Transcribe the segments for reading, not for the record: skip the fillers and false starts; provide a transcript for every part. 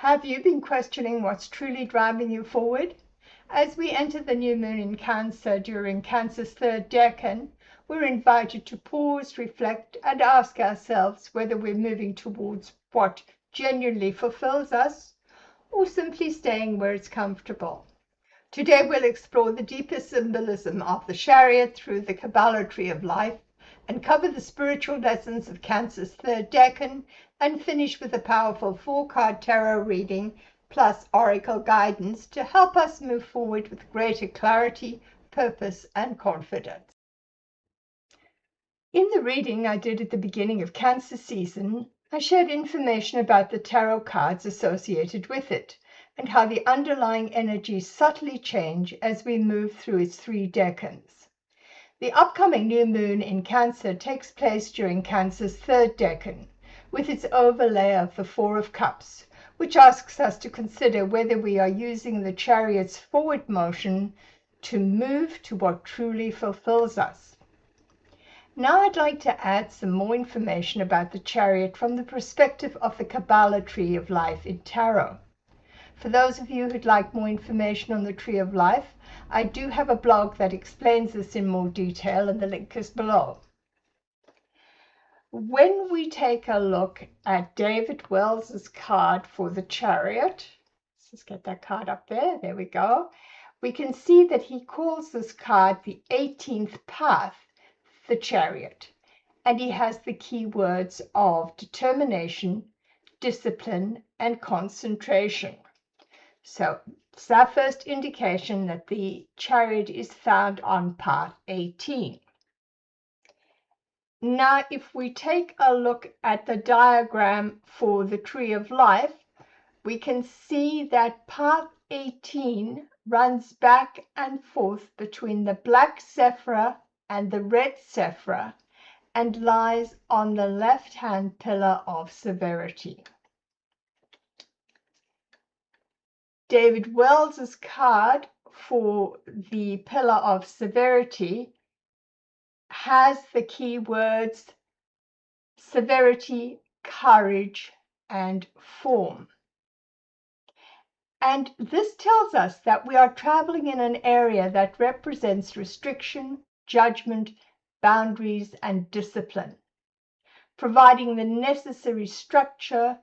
Have you been questioning what's truly driving you forward? As we enter the new moon in Cancer during Cancer's third decan, we're invited to pause, reflect, and ask ourselves whether we're moving towards what genuinely fulfills us or simply staying where it's comfortable. Today we'll explore the deeper symbolism of the Chariot through the Kabbalah Tree of Life and cover the spiritual lessons of Cancer's third decan and finish with a powerful 4-card tarot reading plus oracle guidance to help us move forward with greater clarity, purpose, and confidence. In the reading I did at the beginning of Cancer season, I shared information about the tarot cards associated with it and how the underlying energies subtly change as we move through its 3 decans. The upcoming new moon in Cancer takes place during Cancer's third decan, with its overlay of the 4 of Cups, which asks us to consider whether we are using the Chariot's forward motion to move to what truly fulfills us. Now I'd like to add some more information about the Chariot from the perspective of the Kabbalah Tree of Life in Tarot. For those of you who'd like more information on the Tree of Life, I do have a blog that explains this in more detail, and the link is below. When we take a look at David Wells's card for the Chariot, let's just get that card up there we go, we can see that he calls this card the 18th path, the Chariot, and he has the key words of determination, discipline, and concentration. So it's our first indication that the Chariot is found on path 18. Now, if we take a look at the diagram for the Tree of Life, we can see that path 18 runs back and forth between the black Sephirah and the red Sephirah and lies on the left-hand Pillar of Severity. David Wells's card for the Pillar of Severity has the key words severity, courage, and form. And this tells us that we are traveling in an area that represents restriction, judgment, boundaries, and discipline, providing the necessary structure,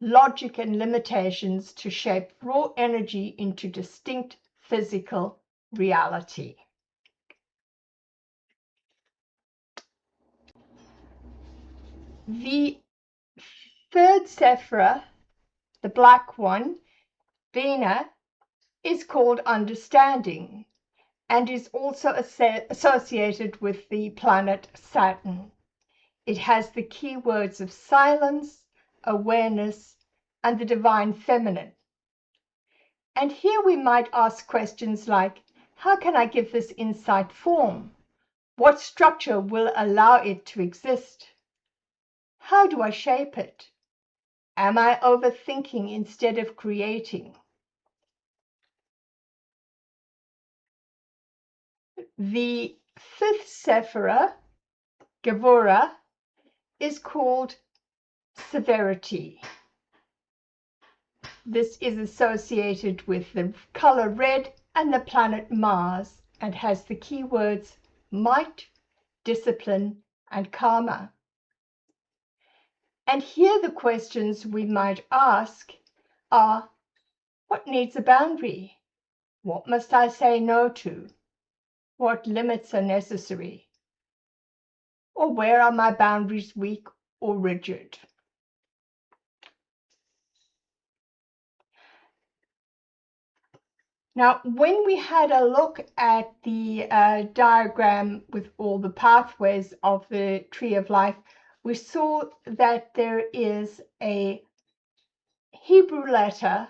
logic, and limitations to shape raw energy into distinct physical reality. The third Sephirah, the black one, Binah, is called understanding and is also associated with the planet Saturn. It has the key words of silence, awareness, and the divine feminine. And here we might ask questions like, how can I give this insight form? What structure will allow it to exist? How do I shape it? Am I overthinking instead of creating? The fifth Sephirah, Gevurah, is called severity. This is associated with the color red and the planet Mars and has the key words might, discipline, and karma. And here the questions we might ask are, what needs a boundary? What must I say no to? What limits are necessary? Or where are my boundaries weak or rigid? Now, when we had a look at the diagram with all the pathways of the Tree of Life, we saw that there is a Hebrew letter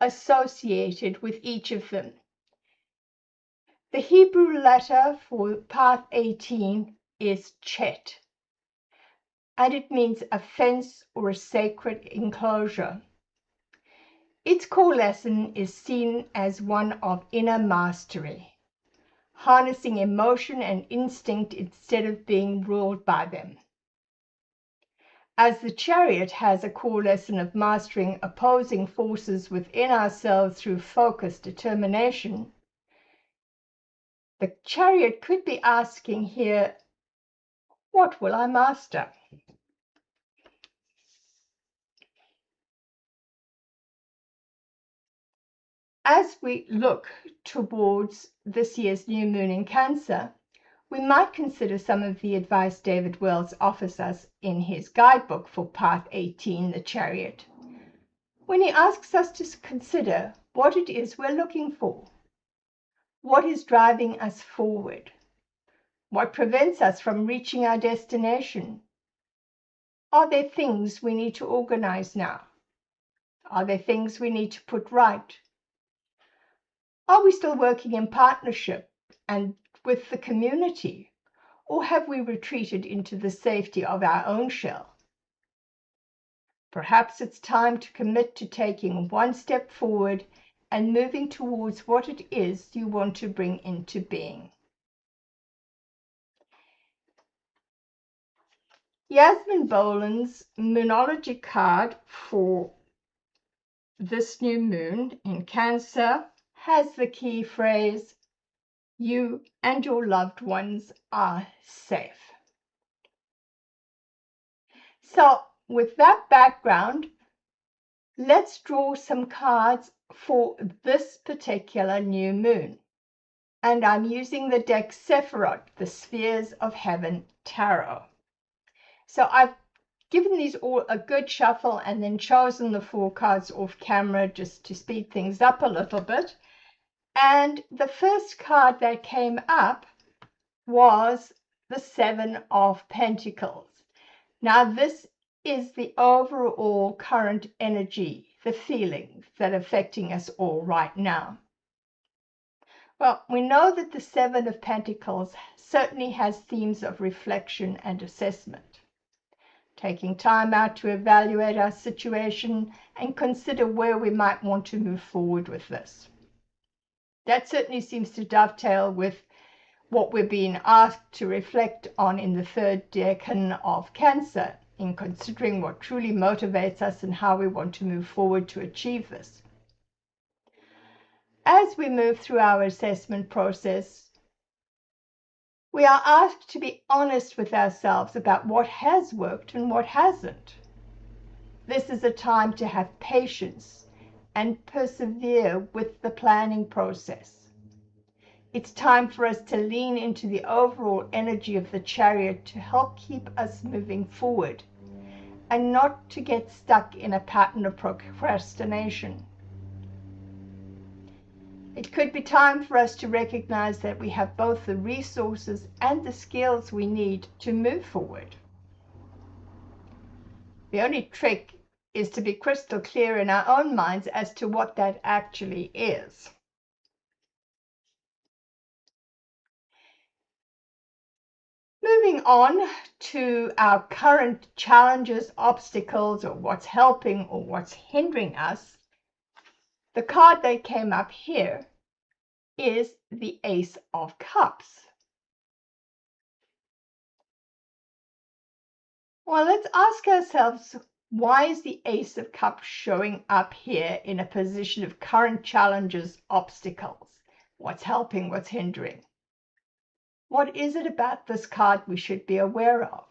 associated with each of them. The Hebrew letter for path 18 is Chet, and it means a fence or a sacred enclosure. Its core lesson is seen as one of inner mastery, harnessing emotion and instinct instead of being ruled by them. As the Chariot has a core lesson of mastering opposing forces within ourselves through focused determination, the Chariot could be asking here, what will I master? As we look towards this year's new moon in Cancer, we might consider some of the advice David Wells offers us in his guidebook for Path 18, the Chariot, when he asks us to consider what it is we're looking for, what is driving us forward, what prevents us from reaching our destination. Are there things we need to organize now? Are there things we need to put right? Are we still working in partnership and with the community? Or have we retreated into the safety of our own shell? Perhaps it's time to commit to taking one step forward and moving towards what it is you want to bring into being. Yasmin Boland's Moonology card for this new moon in Cancer has the key phrase, "You and your loved ones are safe." So with that background, let's draw some cards for this particular new moon. And I'm using the deck Sephiroth, the Spheres of Heaven Tarot. So I've given these all a good shuffle and then chosen the 4 cards off camera just to speed things up a little bit. And the first card that came up was the 7 of Pentacles. Now this is the overall current energy, the feelings that are affecting us all right now. Well, we know that the 7 of Pentacles certainly has themes of reflection and assessment. Taking time out to evaluate our situation and consider where we might want to move forward with this. That certainly seems to dovetail with what we're being asked to reflect on in the 3rd Decan of Cancer, in considering what truly motivates us and how we want to move forward to achieve this. As we move through our assessment process, we are asked to be honest with ourselves about what has worked and what hasn't. This is a time to have patience and persevere with the planning process. It's time for us to lean into the overall energy of the Chariot to help keep us moving forward and not to get stuck in a pattern of procrastination. It could be time for us to recognize that we have both the resources and the skills we need to move forward. The only trick is to be crystal clear in our own minds as to what that actually is. Moving on to our current challenges, obstacles, or what's helping or what's hindering us, the card that came up here is the Ace of Cups. Well, let's ask ourselves, why is the Ace of Cups showing up here in a position of current challenges, obstacles? What's helping, what's hindering? What is it about this card we should be aware of?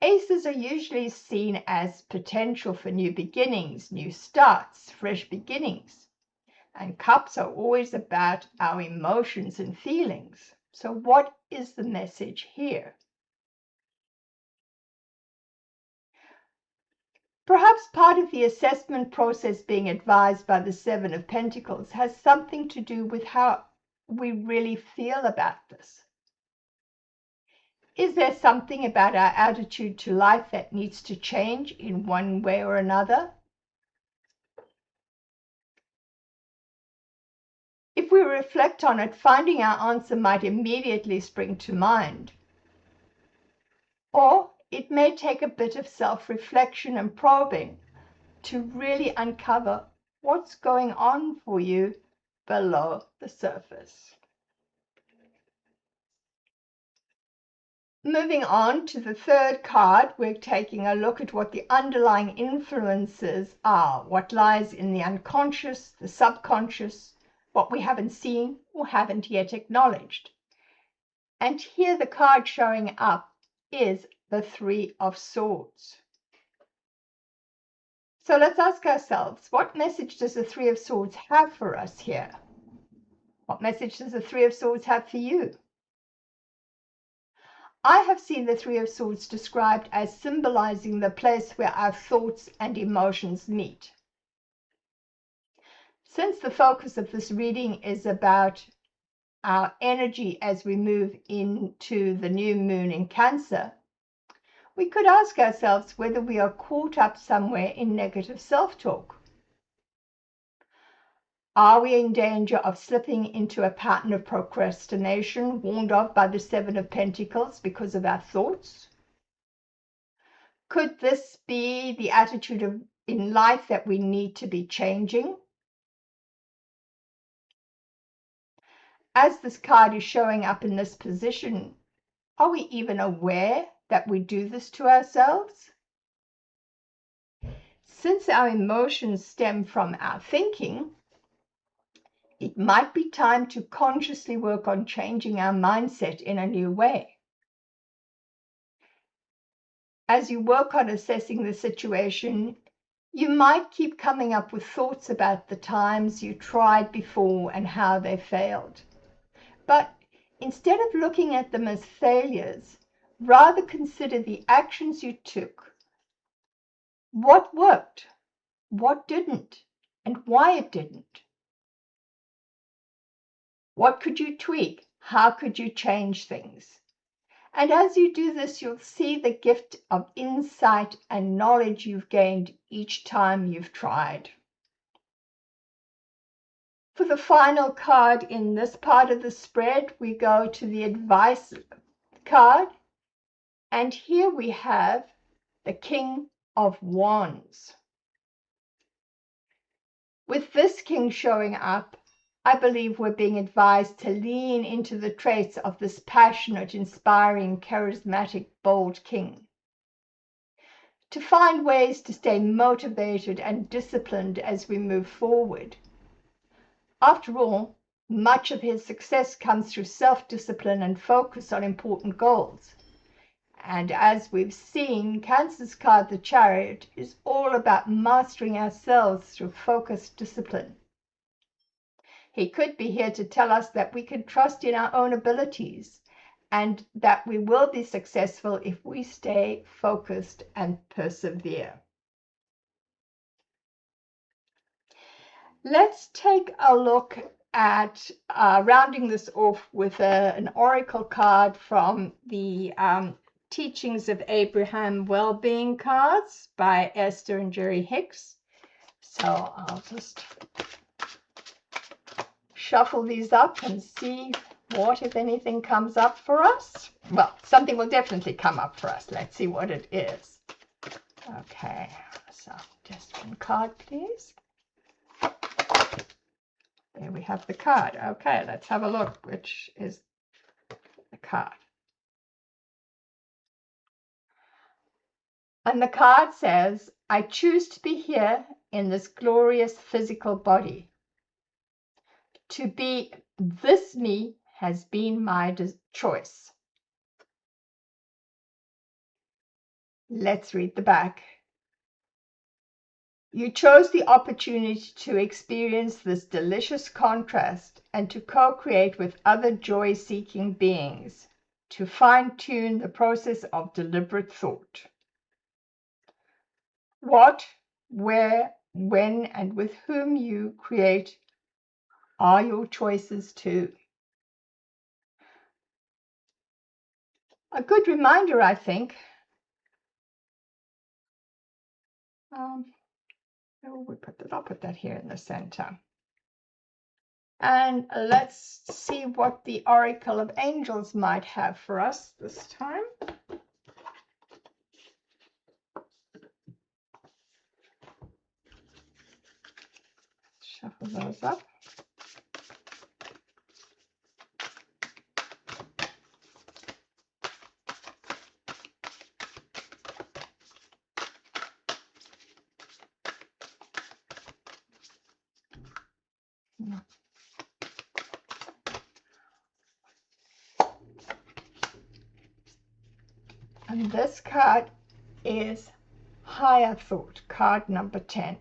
Aces are usually seen as potential for new beginnings, new starts, fresh beginnings. And cups are always about our emotions and feelings. So what is the message here? Perhaps part of the assessment process being advised by the 7 of Pentacles has something to do with how we really feel about this. Is there something about our attitude to life that needs to change in one way or another? If we reflect on it, finding our answer might immediately spring to mind. Or it may take a bit of self-reflection and probing to really uncover what's going on for you below the surface. Moving on to the third card, we're taking a look at what the underlying influences are, what lies in the unconscious, the subconscious, what we haven't seen or haven't yet acknowledged. And here the card showing up is the Three of Swords. So let's ask ourselves, what message does the Three of Swords have for us here? What message does the Three of Swords have for you? I have seen the Three of Swords described as symbolizing the place where our thoughts and emotions meet. Since the focus of this reading is about our energy as we move into the new moon in Cancer, we could ask ourselves whether we are caught up somewhere in negative self-talk. Are we in danger of slipping into a pattern of procrastination warned of by the Seven of Pentacles because of our thoughts? Could this be the attitude in life that we need to be changing? As this card is showing up in this position, are we even aware that we do this to ourselves? Since our emotions stem from our thinking, it might be time to consciously work on changing our mindset in a new way. As you work on assessing the situation, you might keep coming up with thoughts about the times you tried before and how they failed. But instead of looking at them as failures, rather consider the actions you took. What worked? What didn't? And why it didn't? What could you tweak? How could you change things? And as you do this, you'll see the gift of insight and knowledge you've gained each time you've tried. For the final card in this part of the spread, we go to the advice card. And here we have the King of Wands. With this king showing up, I believe we're being advised to lean into the traits of this passionate, inspiring, charismatic, bold king. To find ways to stay motivated and disciplined as we move forward. After all, much of his success comes through self-discipline and focus on important goals. And as we've seen, Cancer's card, the Chariot, is all about mastering ourselves through focused discipline. He could be here to tell us that we can trust in our own abilities and that we will be successful if we stay focused and persevere. Let's take a look at rounding this off with an oracle card from the Teachings of Abraham Wellbeing cards by Esther and Jerry Hicks. So I'll just shuffle these up and see what, if anything, comes up for us. Well, something will definitely come up for us. Let's see what it is. Okay, so just one card, please. There we have the card. Okay, let's have a look, which is the card. And the card says, I choose to be here in this glorious physical body. To be this me has been my choice. Let's read the back. You chose the opportunity to experience this delicious contrast and to co-create with other joy-seeking beings, to fine-tune the process of deliberate thought. What, where, when, and with whom you create are your choices too. A good reminder, I think. I'll put that here in the center. And let's see what the Oracle of Angels might have for us this time. Shuffle those up. And this card is Higher Thought, card number 10.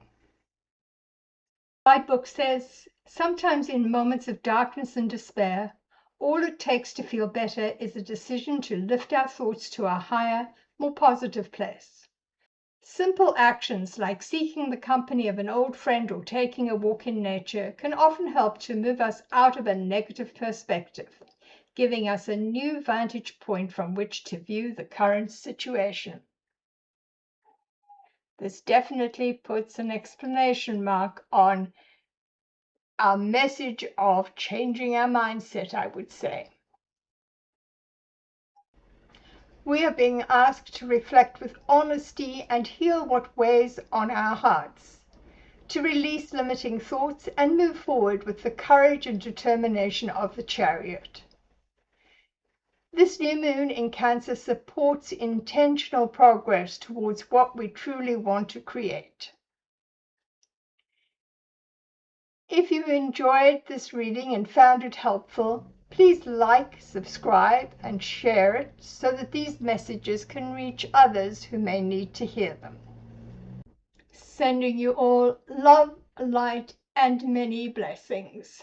My book says, sometimes in moments of darkness and despair, all it takes to feel better is a decision to lift our thoughts to a higher, more positive place. Simple actions like seeking the company of an old friend or taking a walk in nature can often help to move us out of a negative perspective, giving us a new vantage point from which to view the current situation. This definitely puts an exclamation mark on our message of changing our mindset, I would say. We are being asked to reflect with honesty and heal what weighs on our hearts, to release limiting thoughts and move forward with the courage and determination of the Chariot. This new moon in Cancer supports intentional progress towards what we truly want to create. If you enjoyed this reading and found it helpful, please like, subscribe, and share it so that these messages can reach others who may need to hear them. Sending you all love, light, and many blessings.